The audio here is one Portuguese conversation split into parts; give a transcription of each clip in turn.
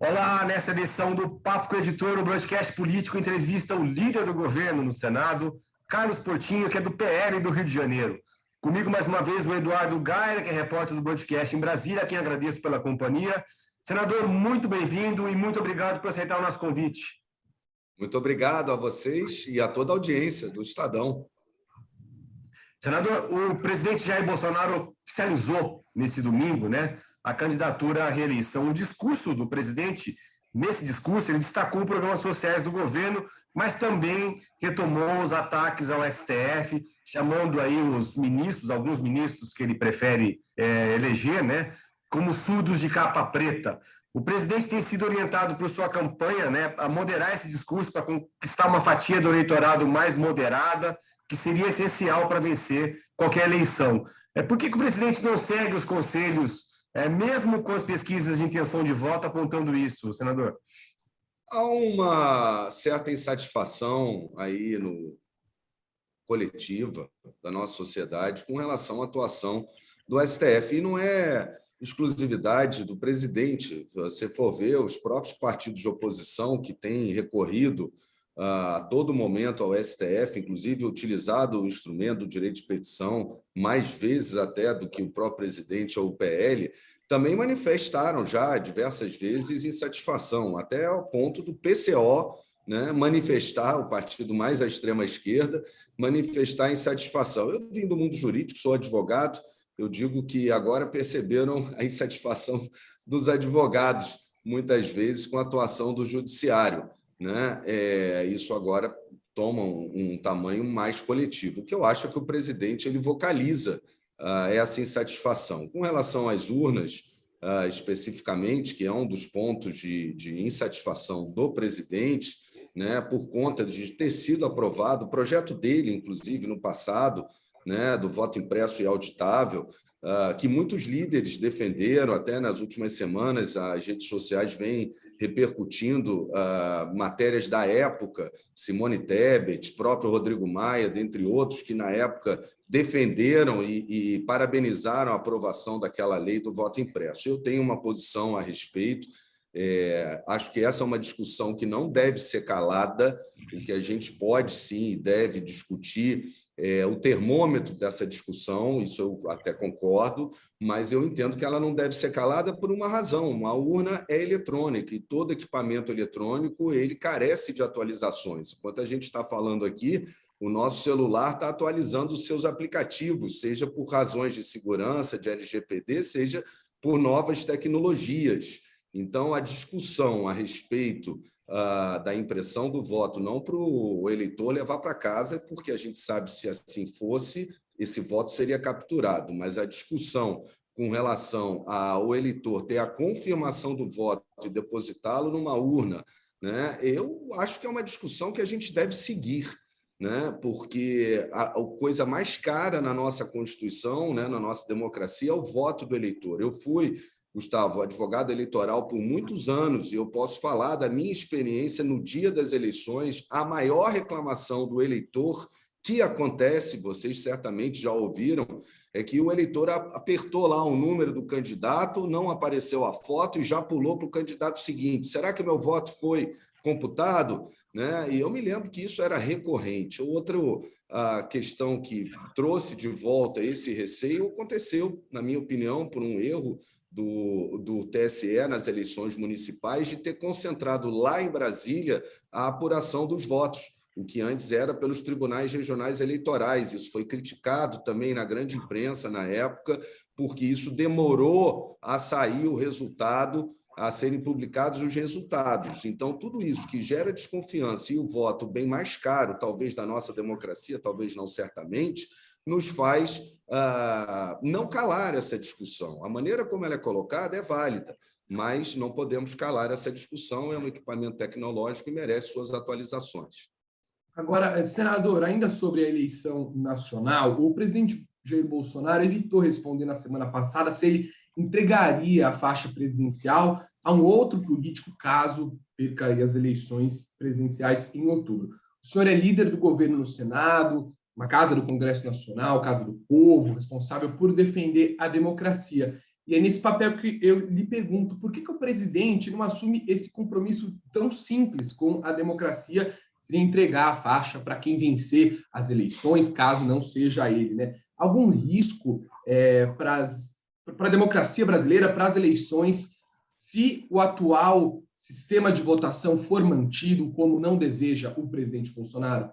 Olá, nessa edição do Papo com o Editor, o broadcast político entrevista o líder do governo no Senado, Carlos Portinho, que é do PL do Rio de Janeiro. Comigo, mais uma vez, o Eduardo Gaira, que é repórter do broadcast em Brasília, a quem agradeço pela companhia. Senador, muito bem-vindo e muito obrigado por aceitar o nosso convite. Muito obrigado a vocês e a toda a audiência do Estadão. Senador, o presidente Jair Bolsonaro oficializou nesse domingo, a candidatura à reeleição. O discurso do presidente, nesse discurso, ele destacou os programas sociais do governo, mas também retomou os ataques ao STF, chamando aí os ministros, alguns ministros que ele prefere eleger, como surdos de capa preta. O presidente tem sido orientado por sua campanha, a moderar esse discurso para conquistar uma fatia do eleitorado mais moderada, que seria essencial para vencer qualquer eleição. Por que o presidente não segue os conselhos, mesmo com as pesquisas de intenção de voto apontando isso, senador? Há uma certa insatisfação aí no coletiva da nossa sociedade com relação à atuação do STF. E não é exclusividade do presidente. Se você for ver, os próprios partidos de oposição que têm recorrido a todo momento ao STF, inclusive utilizado o instrumento do direito de petição mais vezes até do que o próprio presidente ou o PL, também manifestaram já diversas vezes insatisfação, até ao ponto do PCO, manifestar, o partido mais à extrema-esquerda, manifestar insatisfação. Eu vim do mundo jurídico, sou advogado, eu digo que agora perceberam a insatisfação dos advogados, muitas vezes, com a atuação do judiciário. Isso agora toma um tamanho mais coletivo. O que eu acho é que o presidente ele vocaliza essa insatisfação. Com relação às urnas, especificamente, que é um dos pontos de insatisfação do presidente, por conta de ter sido aprovado o projeto dele, inclusive, no passado, do voto impresso e auditável, que muitos líderes defenderam até nas últimas semanas, as redes sociais vêm repercutindo matérias da época, Simone Tebet, próprio Rodrigo Maia, dentre outros, que na época defenderam e parabenizaram a aprovação daquela lei do voto impresso. Eu tenho uma posição a respeito. Acho que essa é uma discussão que não deve ser calada. O que a gente pode, sim, e deve discutir o termômetro dessa discussão, isso eu até concordo, mas eu entendo que ela não deve ser calada por uma razão. Uma urna é eletrônica e todo equipamento eletrônico ele carece de atualizações. Enquanto a gente está falando aqui, o nosso celular está atualizando os seus aplicativos, seja por razões de segurança, de LGPD, seja por novas tecnologias. Então, a discussão a respeito da impressão do voto, não para o eleitor levar para casa, porque a gente sabe se assim fosse, esse voto seria capturado, mas a discussão com relação ao eleitor ter a confirmação do voto e depositá-lo numa urna, eu acho que é uma discussão que a gente deve seguir, porque a coisa mais cara na nossa Constituição, na nossa democracia, é o voto do eleitor. Eu fui, Gustavo, advogado eleitoral por muitos anos, e eu posso falar da minha experiência no dia das eleições. A maior reclamação do eleitor que acontece, vocês certamente já ouviram, é que o eleitor apertou lá o número do candidato, não apareceu a foto e já pulou para o candidato seguinte. Será que meu voto foi computado? E eu me lembro que isso era recorrente. Outra questão que trouxe de volta esse receio aconteceu, na minha opinião, por um erro do TSE nas eleições municipais de ter concentrado lá em Brasília a apuração dos votos, o que antes era pelos tribunais regionais eleitorais. Isso foi criticado também na grande imprensa na época, porque isso demorou a sair o resultado, a serem publicados os resultados. Então, tudo isso que gera desconfiança e o voto bem mais caro, talvez, da nossa democracia, talvez não certamente, nos faz não calar essa discussão. A maneira como ela é colocada é válida, mas não podemos calar essa discussão, é um equipamento tecnológico e merece suas atualizações. Agora, senador, ainda sobre a eleição nacional, o presidente Jair Bolsonaro evitou responder na semana passada se ele entregaria a faixa presidencial a um outro político caso perca as eleições presidenciais em outubro. O senhor é líder do governo no Senado, uma casa do Congresso Nacional, Casa do Povo, responsável por defender a democracia. E é nesse papel que eu lhe pergunto, por que o presidente não assume esse compromisso tão simples com a democracia, seria entregar a faixa para quem vencer as eleições, caso não seja ele, né? Algum risco para a democracia brasileira, para as eleições, se o atual sistema de votação for mantido, como não deseja o presidente Bolsonaro?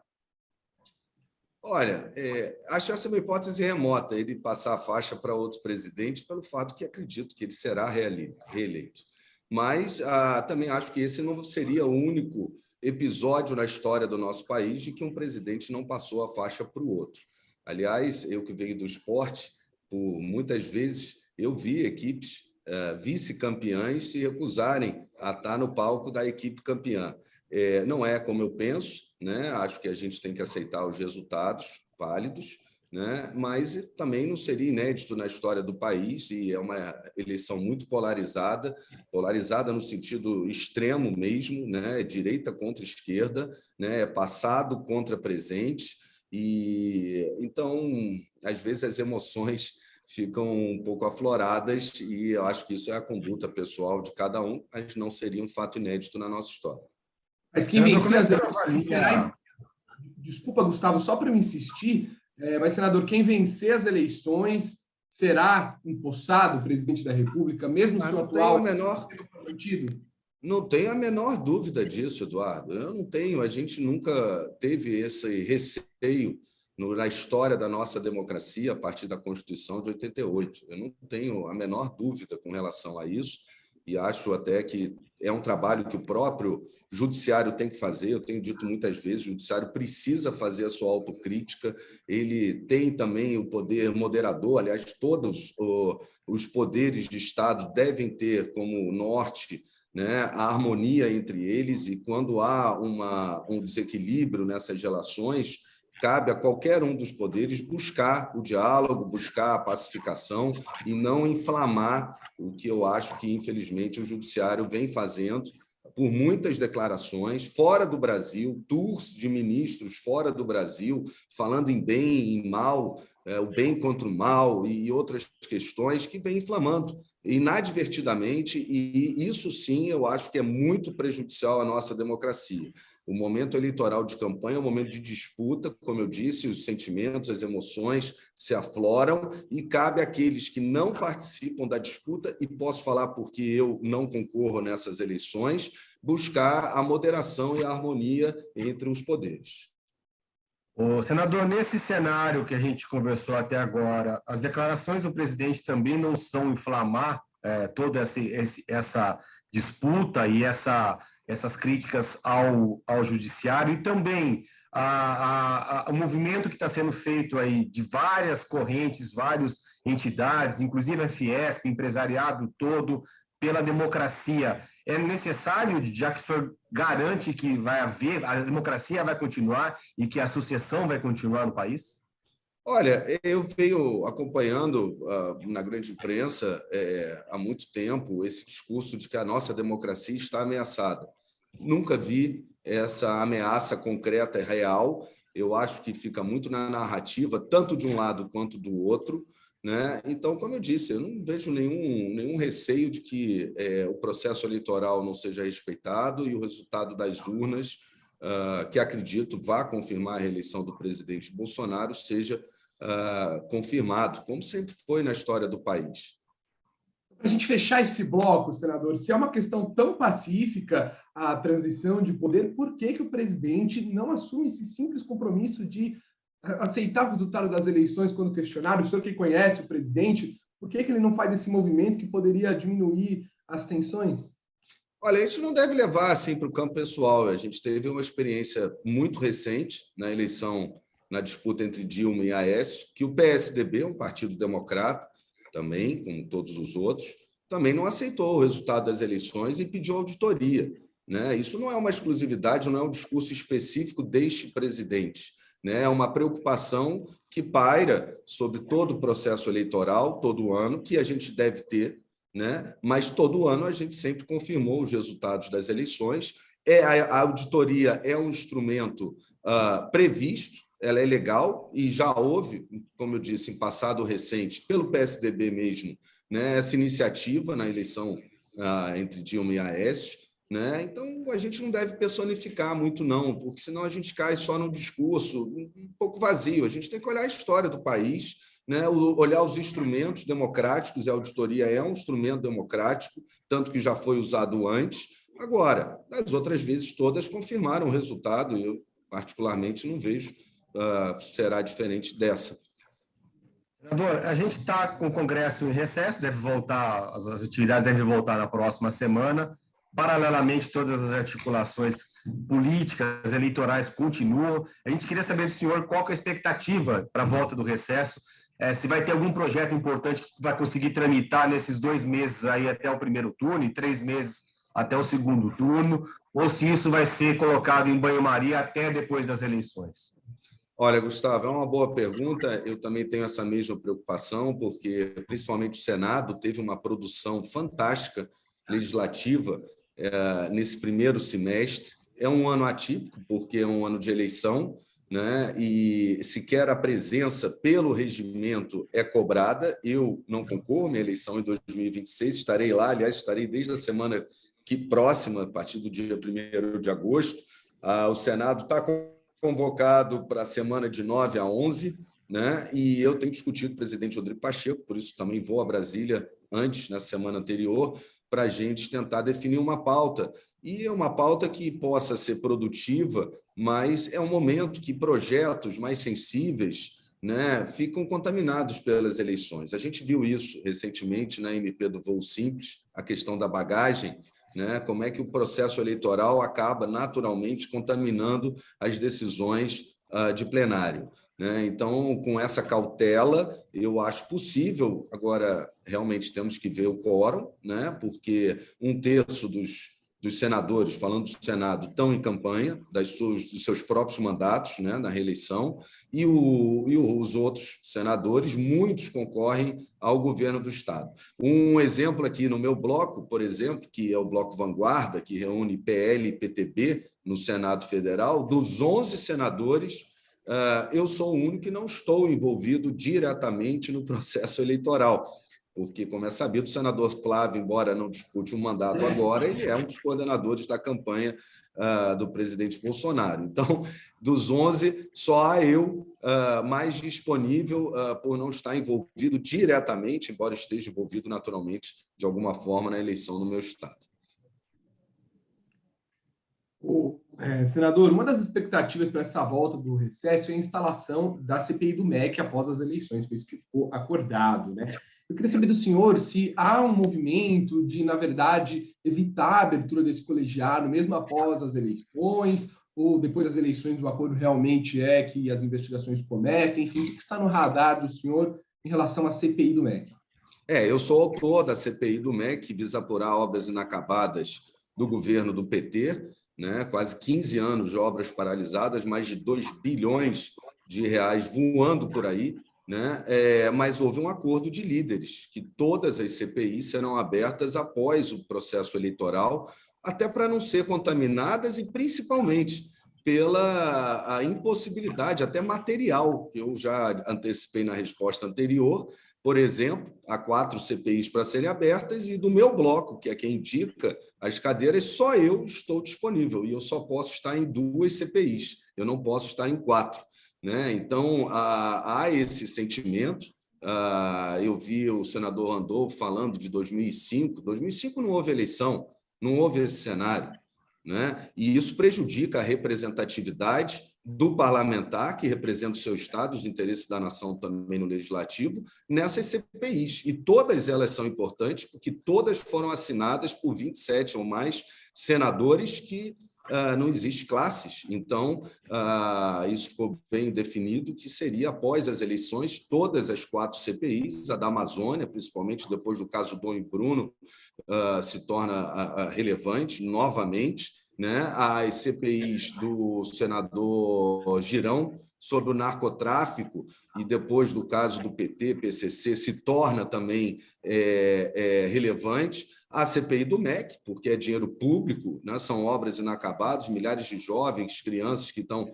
Olha, acho essa uma hipótese remota, ele passar a faixa para outro presidente, pelo fato que acredito que ele será reeleito. Mas também acho que esse não seria o único episódio na história do nosso país de que um presidente não passou a faixa para o outro. Aliás, eu que venho do esporte, por muitas vezes eu vi equipes vice-campeãs se recusarem a estar no palco da equipe campeã. Não é como eu penso, né? Acho que a gente tem que aceitar os resultados válidos, né? Mas também não seria inédito na história do país, e é uma eleição muito polarizada no sentido extremo mesmo, né? Direita contra esquerda, né? Passado contra presente, e então, às vezes, as emoções ficam um pouco afloradas, e eu acho que isso é a conduta pessoal de cada um, mas não seria um fato inédito na nossa história. Mas quem vencer as eleições será... Desculpa, Gustavo, só para eu insistir, mas, senador, quem vencer as eleições será empossado presidente da República, mesmo se o atual sistema for mantido? Não tenho a menor dúvida disso, Eduardo. Eu não tenho, a gente nunca teve esse receio na história da nossa democracia a partir da Constituição de 88. Eu não tenho a menor dúvida com relação a isso, e acho até que é um trabalho que o próprio judiciário tem que fazer. Eu tenho dito muitas vezes, o judiciário precisa fazer a sua autocrítica, ele tem também o poder moderador, aliás, todos os poderes de Estado devem ter como norte, né, a harmonia entre eles, e quando há um desequilíbrio nessas relações, cabe a qualquer um dos poderes buscar o diálogo, buscar a pacificação e não inflamar o que eu acho que, infelizmente, o judiciário vem fazendo por muitas declarações fora do Brasil, tours de ministros fora do Brasil, falando em bem, em mal, o bem contra o mal e outras questões que vem inflamando inadvertidamente, e isso sim eu acho que é muito prejudicial à nossa democracia. O momento eleitoral de campanha é um momento de disputa, como eu disse, os sentimentos, as emoções se afloram, e cabe àqueles que não participam da disputa, e posso falar porque eu não concorro nessas eleições, buscar a moderação e a harmonia entre os poderes. Senador, nesse cenário que a gente conversou até agora, as declarações do presidente também não são inflamar toda essa disputa e essas críticas ao judiciário, e também o movimento que está sendo feito aí de várias correntes, várias entidades, inclusive a Fiesp, empresariado todo, pela democracia. É necessário, já que o senhor garante que vai haver, a democracia vai continuar e que a sucessão vai continuar no país? Olha, eu venho acompanhando na grande imprensa há muito tempo esse discurso de que a nossa democracia está ameaçada. Nunca vi essa ameaça concreta e real. Eu acho que fica muito na narrativa, tanto de um lado quanto do outro, né? Então, como eu disse, eu não vejo nenhum receio de que o processo eleitoral não seja respeitado e o resultado das urnas, que acredito vá confirmar a reeleição do presidente Bolsonaro, seja confirmado, como sempre foi na história do país. Para a gente fechar esse bloco, senador, se é uma questão tão pacífica a transição de poder, por que o presidente não assume esse simples compromisso de aceitar o resultado das eleições quando questionado? O senhor que conhece o presidente, por que ele não faz esse movimento que poderia diminuir as tensões? Olha, a gente não deve levar assim para o campo pessoal. A gente teve uma experiência muito recente na eleição, na disputa entre Dilma e Aécio, que o PSDB, um partido democrata, também, como todos os outros, também não aceitou o resultado das eleições e pediu auditoria, né? Isso não é uma exclusividade, não é um discurso específico deste presidente, né? É uma preocupação que paira sobre todo o processo eleitoral, todo ano, que a gente deve ter, né? Mas todo ano a gente sempre confirmou os resultados das eleições. A auditoria é um instrumento previsto, ela é legal, e já houve, como eu disse, em passado recente, pelo PSDB mesmo, né, essa iniciativa na eleição entre Dilma e Aécio, né? Então, a gente não deve personificar muito, não, porque senão a gente cai só num discurso um pouco vazio. A gente tem que olhar a história do país, né? Olhar os instrumentos democráticos, e a auditoria é um instrumento democrático, tanto que já foi usado antes. Agora, as outras vezes todas confirmaram o resultado, e eu, particularmente, não vejo que será diferente dessa. Senador, a gente está com o Congresso em recesso, deve voltar, as atividades devem voltar na próxima semana. Paralelamente, todas as articulações políticas, eleitorais continuam. A gente queria saber do senhor qual que é a expectativa para a volta do recesso, se vai ter algum projeto importante que vai conseguir tramitar nesses 2 meses aí até o primeiro turno e 3 meses até o segundo turno, ou se isso vai ser colocado em banho-maria até depois das eleições. Olha, Gustavo, é uma boa pergunta. Eu também tenho essa mesma preocupação, porque principalmente o Senado teve uma produção fantástica legislativa nesse primeiro semestre. É um ano atípico, porque é um ano de eleição, né? E sequer a presença pelo regimento é cobrada. Eu não concorro, minha eleição em 2026, estarei lá, aliás, estarei desde a semana próxima, a partir do dia 1º de agosto. O Senado está convocado para a semana de 9 a 11, né? E eu tenho discutido com o presidente Rodrigo Pacheco, por isso também vou a Brasília antes, na semana anterior, para a gente tentar definir uma pauta. E é uma pauta que possa ser produtiva, mas é um momento que projetos mais sensíveis, né, ficam contaminados pelas eleições. A gente viu isso recentemente na MP do Voo Simples, a questão da bagagem, né, como é que o processo eleitoral acaba naturalmente contaminando as decisões de plenário, né? Então, com essa cautela, eu acho possível. Agora, realmente temos que ver o quórum, né, porque 1/3 dos senadores, falando do Senado, estão em campanha dos seus próprios mandatos, né, na reeleição, e os outros senadores, muitos concorrem ao governo do Estado. Um exemplo aqui no meu bloco, por exemplo, que é o Bloco Vanguarda, que reúne PL e PTB no Senado Federal, dos 11 senadores, eu sou o único que não estou envolvido diretamente no processo eleitoral, porque, como é sabido, o senador Flávio, embora não dispute um mandato agora, ele é um dos coordenadores da campanha do presidente Bolsonaro. Então, dos 11, só há eu mais disponível por não estar envolvido diretamente, embora esteja envolvido naturalmente, de alguma forma, na eleição no meu estado. Senador, uma das expectativas para essa volta do recesso é a instalação da CPI do MEC após as eleições, foi isso que ficou acordado, né? Eu queria saber do senhor se há um movimento de, na verdade, evitar a abertura desse colegiado, mesmo após as eleições, ou depois das eleições o acordo realmente é que as investigações comecem, enfim, o que está no radar do senhor em relação à CPI do MEC? Eu sou autor da CPI do MEC, que visa apurar obras inacabadas do governo do PT, né? Quase 15 anos de obras paralisadas, mais de 2 bilhões de reais voando por aí, né? Mas houve um acordo de líderes, que todas as CPIs serão abertas após o processo eleitoral, até para não ser contaminadas e, principalmente, pela a impossibilidade, até material, que eu já antecipei na resposta anterior. Por exemplo, há 4 CPIs para serem abertas e do meu bloco, que é quem indica as cadeiras, só eu estou disponível e eu só posso estar em 2 CPIs, eu não posso estar em 4. Né? Então, há esse sentimento. Eu vi o senador Randolfo falando de 2005. 2005 não houve eleição, não houve esse cenário, né? E isso prejudica a representatividade do parlamentar, que representa o seu Estado, os interesses da nação também no legislativo, nessas CPIs. E todas elas são importantes, porque todas foram assinadas por 27 ou mais senadores que não existe classes. Então, isso ficou bem definido, que seria após as eleições, todas as 4 CPIs, a da Amazônia, principalmente depois do caso Dom e Bruno, se torna relevante novamente, né? As CPIs do senador Girão sobre o narcotráfico e depois do caso do PT, PCC, se torna também relevante. A CPI do MEC, porque é dinheiro público, né? São obras inacabadas, milhares de jovens, crianças que estão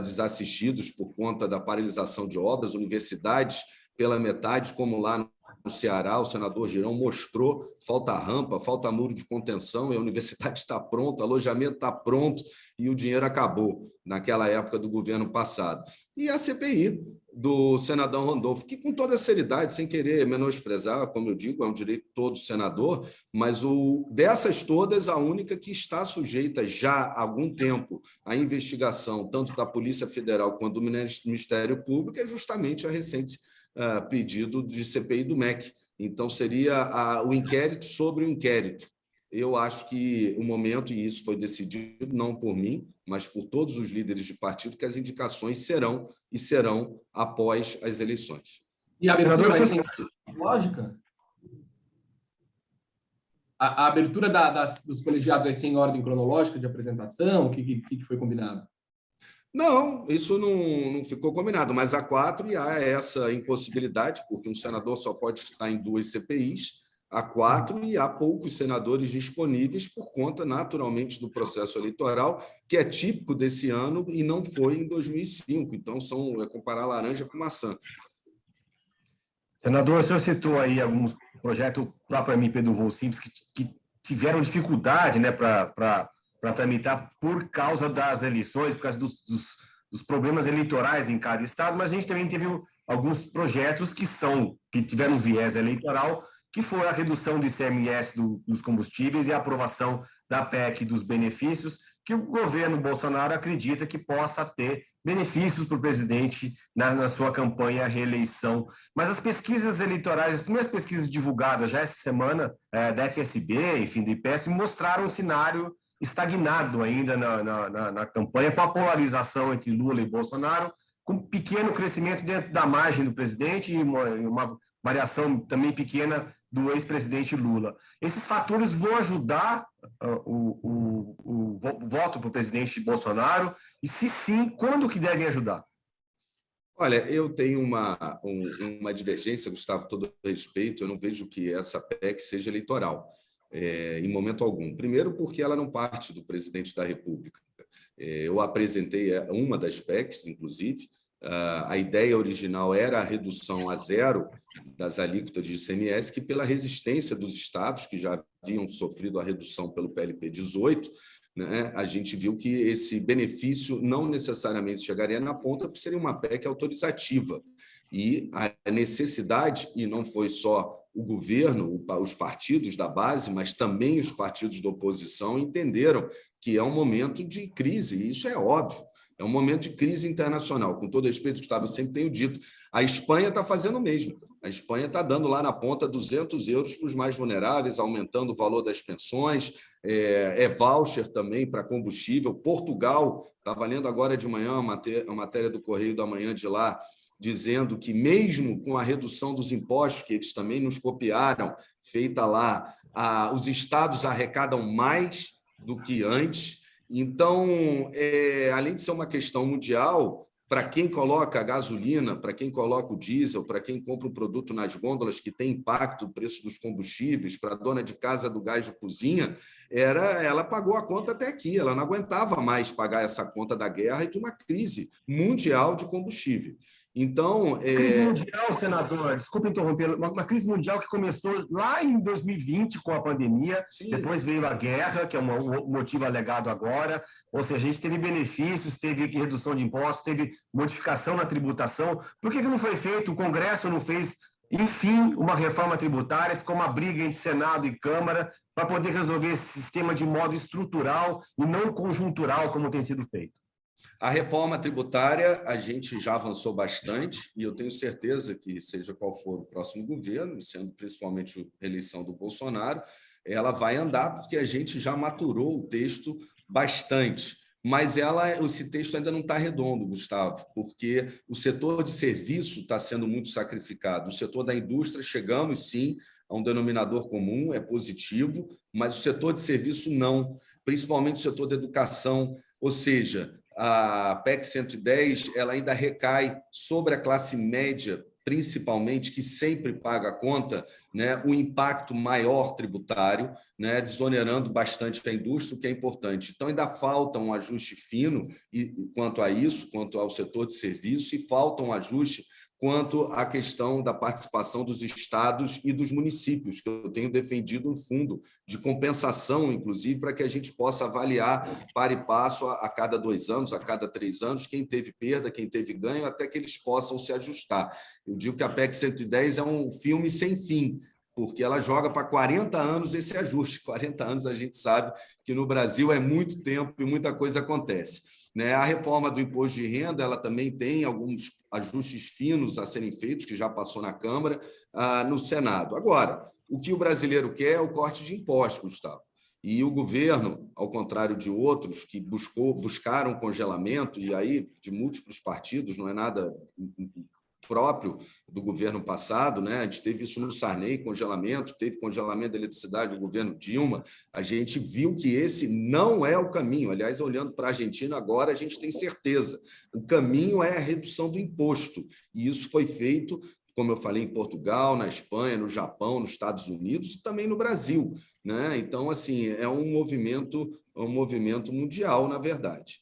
desassistidos por conta da paralisação de obras, universidades pela metade, como lá no Ceará, o senador Girão mostrou, falta rampa, falta muro de contenção, e a universidade está pronta, o alojamento está pronto, e o dinheiro acabou naquela época do governo passado. E a CPI do senador Randolfo, que com toda a seriedade, sem querer menosprezar, como eu digo, é um direito todo senador, mas dessas todas, a única que está sujeita já há algum tempo à investigação, tanto da Polícia Federal quanto do Ministério Público, é justamente a recente pedido de CPI do MEC. Então, seria o inquérito sobre o inquérito. Eu acho que o momento, e isso foi decidido não por mim, mas por todos os líderes de partido, que as indicações serão após as eleições. E a abertura vai ser lógica? A abertura dos colegiados vai ser em ordem cronológica de apresentação? O que foi combinado? Não, isso não ficou combinado, mas há 4 e há essa impossibilidade, porque um senador só pode estar em 2 CPIs, há 4 e há poucos senadores disponíveis por conta, naturalmente, do processo eleitoral, que é típico desse ano e não foi em 2005. Então, é comparar laranja com maçã. Senador, o senhor citou aí alguns projetos, o próprio MP do Voo Simples, que tiveram dificuldade, né, para tramitar por causa das eleições, por causa dos problemas eleitorais em cada estado, mas a gente também teve alguns projetos que tiveram viés eleitoral, que foi a redução do ICMS dos combustíveis e a aprovação da PEC dos benefícios, que o governo Bolsonaro acredita que possa ter benefícios para o presidente na sua campanha à reeleição. Mas as pesquisas eleitorais, as primeiras pesquisas divulgadas já essa semana, da FSB, enfim, do IPES, mostraram um cenário estagnado ainda na campanha, com a polarização entre Lula e Bolsonaro, com pequeno crescimento dentro da margem do presidente e uma variação também pequena do ex-presidente Lula. Esses fatores vão ajudar o voto para o presidente Bolsonaro? E, se sim, quando que devem ajudar? Olha, eu tenho uma divergência, Gustavo, todo respeito, eu não vejo que essa PEC seja eleitoral, em momento algum. Primeiro, porque ela não parte do presidente da República. Eu apresentei uma das PECs, inclusive. A ideia original era a redução a 0 das alíquotas de ICMS, que, pela resistência dos estados, que já haviam sofrido a redução pelo PLP 18, né, a gente viu que esse benefício não necessariamente chegaria na ponta, porque seria uma PEC autorizativa. E a necessidade, e não foi só o governo, os partidos da base, mas também os partidos da oposição entenderam que é um momento de crise, e isso é óbvio. É um momento de crise internacional. Com todo respeito, Gustavo, eu sempre tenho dito, a Espanha está fazendo o mesmo. A Espanha está dando lá na ponta 200 euros para os mais vulneráveis, aumentando o valor das pensões, voucher também para combustível. Portugal, estava lendo agora de manhã a matéria do Correio da Manhã de lá, dizendo que mesmo com a redução dos impostos, que eles também nos copiaram, feita lá, os estados arrecadam mais do que antes. Então, além de ser uma questão mundial, para quem coloca a gasolina, para quem coloca o diesel, para quem compra o produto nas gôndolas, que tem impacto no preço dos combustíveis, para a dona de casa do gás de cozinha, ela pagou a conta até aqui, ela não aguentava mais pagar essa conta da guerra e de uma crise mundial de combustível. Então, crise mundial, senador, desculpa interromper, uma crise mundial que começou lá em 2020 com a pandemia, sim. Depois veio a guerra, que é um motivo alegado agora, ou seja, a gente teve benefícios, teve redução de impostos, teve modificação na tributação. Por que não foi feito? O Congresso não fez, enfim, uma reforma tributária, ficou uma briga entre Senado e Câmara para poder resolver esse sistema de modo estrutural e não conjuntural, como tem sido feito. A reforma tributária, a gente já avançou bastante e eu tenho certeza que, seja qual for o próximo governo, sendo principalmente a eleição do Bolsonaro, ela vai andar porque a gente já maturou o texto bastante. Mas esse texto ainda não está redondo, Gustavo, porque o setor de serviço está sendo muito sacrificado. O setor da indústria, chegamos, sim, a um denominador comum, é positivo, mas o setor de serviço não, principalmente o setor da educação, ou seja, a PEC 110 ela ainda recai sobre a classe média, principalmente, que sempre paga a conta, né, o impacto maior tributário, né, desonerando bastante a indústria, o que é importante. Então, ainda falta um ajuste fino quanto a isso, quanto ao setor de serviço, e falta um ajuste quanto à questão da participação dos estados e dos municípios, que eu tenho defendido um fundo de compensação, inclusive, para que a gente possa avaliar para e passo a cada 2 anos, a cada 3 anos, quem teve perda, quem teve ganho, até que eles possam se ajustar. Eu digo que a PEC 110 é um filme sem fim, porque ela joga para 40 anos esse ajuste. 40 anos a gente sabe que no Brasil é muito tempo e muita coisa acontece. A reforma do imposto de renda ela também tem alguns ajustes finos a serem feitos, que já passou na Câmara, no Senado. Agora, o que o brasileiro quer é o corte de impostos, Gustavo. E o governo, ao contrário de outros que buscaram congelamento, e aí de múltiplos partidos, não é nada próprio do governo passado, né? A gente teve isso no Sarney, congelamento, teve congelamento da eletricidade do governo Dilma. A gente viu que esse não é o caminho. Aliás, olhando para a Argentina agora, a gente tem certeza. O caminho é a redução do imposto. E isso foi feito, como eu falei, em Portugal, na Espanha, no Japão, nos Estados Unidos e também no Brasil, né? Então, assim, é um movimento mundial, na verdade.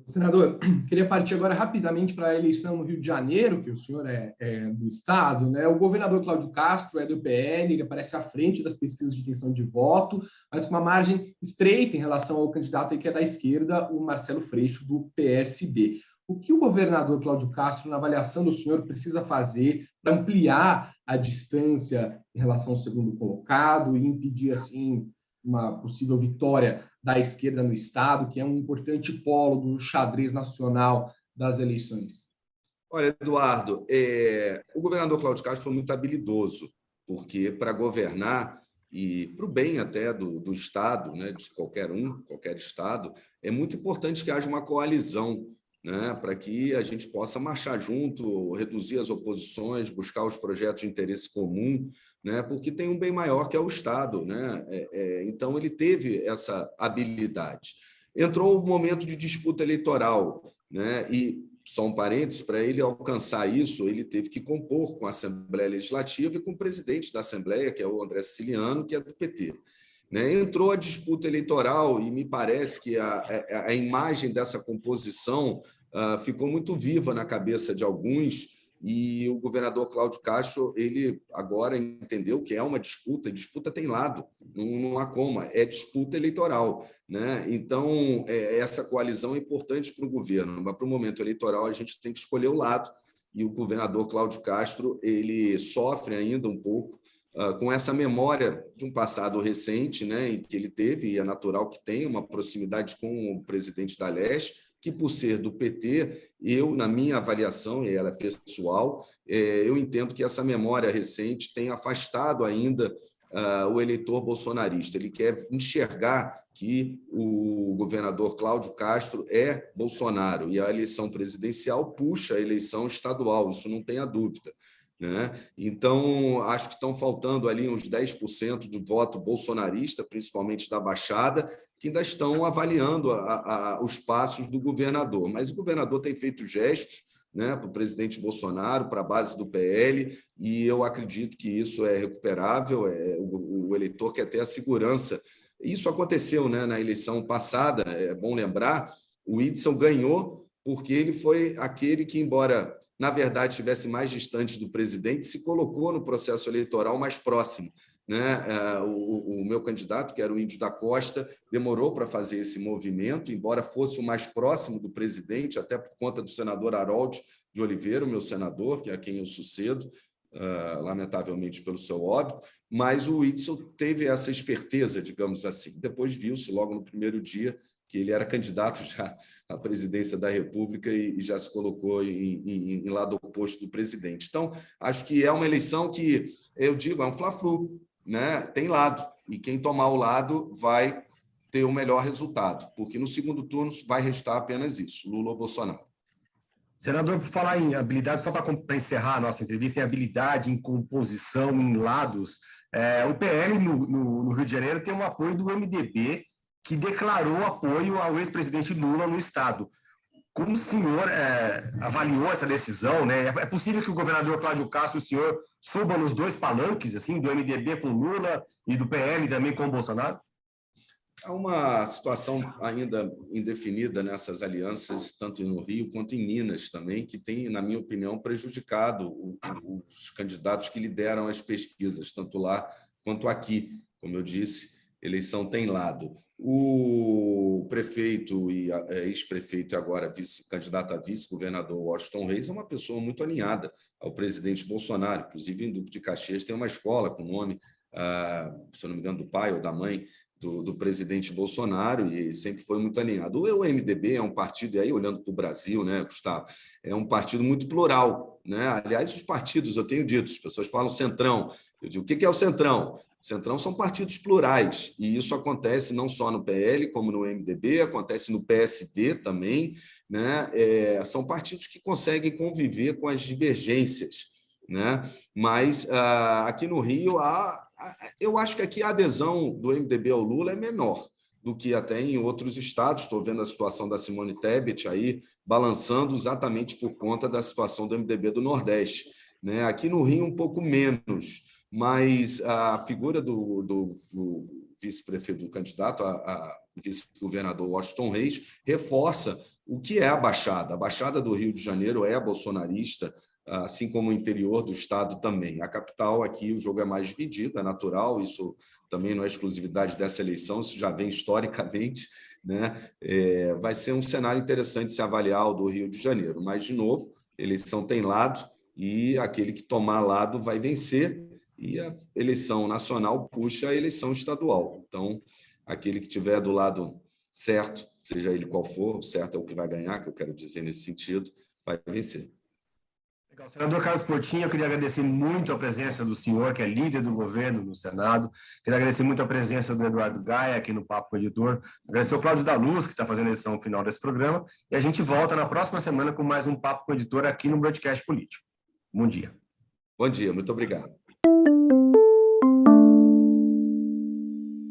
Senador, queria partir agora rapidamente para a eleição no Rio de Janeiro, que o senhor é do Estado, né? O governador Cláudio Castro é do PL, ele aparece à frente das pesquisas de intenção de voto, mas com uma margem estreita em relação ao candidato aí que é da esquerda, o Marcelo Freixo, do PSB. O que o governador Cláudio Castro, na avaliação do senhor, precisa fazer para ampliar a distância em relação ao segundo colocado e impedir, assim, uma possível vitória da esquerda no Estado, que é um importante polo do xadrez nacional das eleições? Olha, Eduardo, o governador Cláudio Castro foi muito habilidoso, porque para governar, e para o bem até do Estado, né, de qualquer Estado, é muito importante que haja uma coalizão, né, para que a gente possa marchar junto, reduzir as oposições, buscar os projetos de interesse comum, né, porque tem um bem maior que é o Estado, né? Então, ele teve essa habilidade. Entrou o momento de disputa eleitoral, né, e, só um parênteses, para ele alcançar isso, ele teve que compor com a Assembleia Legislativa e com o presidente da Assembleia, que é o André Siciliano, que é do PT. Entrou a disputa eleitoral e me parece que a imagem dessa composição ficou muito viva na cabeça de alguns, e o governador Cláudio Castro, ele agora entendeu que é uma disputa, e disputa tem lado, não há como, é disputa eleitoral, né? Então, essa coalizão é importante para o governo, mas para o momento eleitoral a gente tem que escolher o lado, e o governador Cláudio Castro, ele sofre ainda um pouco com essa memória de um passado recente, né, em que ele teve, e é natural que tenha, uma proximidade com o presidente da Leste, que, por ser do PT, eu, na minha avaliação, e ela é pessoal, eu entendo que essa memória recente tem afastado ainda o eleitor bolsonarista. Ele quer enxergar que o governador Cláudio Castro é Bolsonaro, e a eleição presidencial puxa a eleição estadual, isso não tenha dúvida, né? Então, acho que estão faltando ali uns 10% do voto bolsonarista, principalmente da Baixada, que ainda estão avaliando os passos do governador. Mas o governador tem feito gestos, né, para o presidente Bolsonaro, para a base do PL, e eu acredito que isso é recuperável, o eleitor quer ter a segurança. Isso aconteceu, né, na eleição passada, é bom lembrar, o Whitson ganhou porque ele foi aquele que, embora, na verdade, estivesse mais distante do presidente, se colocou no processo eleitoral mais próximo, né? O meu candidato, que era o Índio da Costa, demorou para fazer esse movimento, embora fosse o mais próximo do presidente, até por conta do senador Harold de Oliveira, o meu senador, que é a quem eu sucedo, lamentavelmente pelo seu óbito, mas o Whitson teve essa esperteza, digamos assim. Depois viu-se logo no primeiro dia que ele era candidato já à presidência da República e já se colocou em lado oposto do presidente. Então, acho que é uma eleição que, eu digo, é um fla-flu, né? Tem lado, e quem tomar o lado vai ter o melhor resultado, porque no segundo turno vai restar apenas isso, Lula ou Bolsonaro. Senador, por falar em habilidade, só para encerrar a nossa entrevista, em habilidade, em composição, em lados, o PL no Rio de Janeiro tem um apoio do MDB, que declarou apoio ao ex-presidente Lula no Estado. Como o senhor avaliou essa decisão, né? É possível que o governador Cláudio Castro, o senhor, suba nos dois palanques, assim, do MDB com Lula e do PL também com o Bolsonaro? Há uma situação ainda indefinida nessas alianças, tanto no Rio quanto em Minas também, que tem, na minha opinião, prejudicado os candidatos que lideram as pesquisas, tanto lá quanto aqui. Como eu disse, eleição tem lado. O prefeito e ex-prefeito e agora candidato a vice-governador Washington Reis é uma pessoa muito alinhada ao presidente Bolsonaro. Inclusive, em Duque de Caxias tem uma escola com o nome, se eu não me engano, do pai ou da mãe do presidente Bolsonaro, e sempre foi muito alinhado. O MDB é um partido, e aí olhando para o Brasil, né, Gustavo, é um partido muito plural, né? Aliás, os partidos, eu tenho dito, as pessoas falam centrão. Eu digo, o que é o centrão? Centrão são partidos plurais, e isso acontece não só no PL, como no MDB, acontece no PSD também, né? São partidos que conseguem conviver com as divergências, né? Mas aqui no Rio, eu acho que aqui a adesão do MDB ao Lula é menor do que até em outros estados. Estou vendo a situação da Simone Tebet aí balançando exatamente por conta da situação do MDB do Nordeste, né? Aqui no Rio, um pouco menos, mas a figura do vice-prefeito, do candidato a vice-governador Washington Reis, reforça o que é a Baixada. A Baixada do Rio de Janeiro é bolsonarista, assim como o interior do estado também. A capital, aqui, o jogo é mais dividido, é natural, isso também não é exclusividade dessa eleição, isso já vem historicamente, né? Vai ser um cenário interessante se avaliar o do Rio de Janeiro, mas, de novo, eleição tem lado e aquele que tomar lado vai vencer, e a eleição nacional puxa a eleição estadual. Então, aquele que estiver do lado certo, seja ele qual for, certo é o que vai ganhar, que eu quero dizer nesse sentido, vai vencer. Legal. Senador Carlos Portinho, eu queria agradecer muito a presença do senhor, que é líder do governo no Senado. Queria agradecer muito a presença do Eduardo Gaia aqui no Papo com o Editor. Agradecer ao Cláudio da Luz, que está fazendo a edição final desse programa. E a gente volta na próxima semana com mais um Papo com o Editor aqui no Broadcast Político. Bom dia. Bom dia, muito obrigado.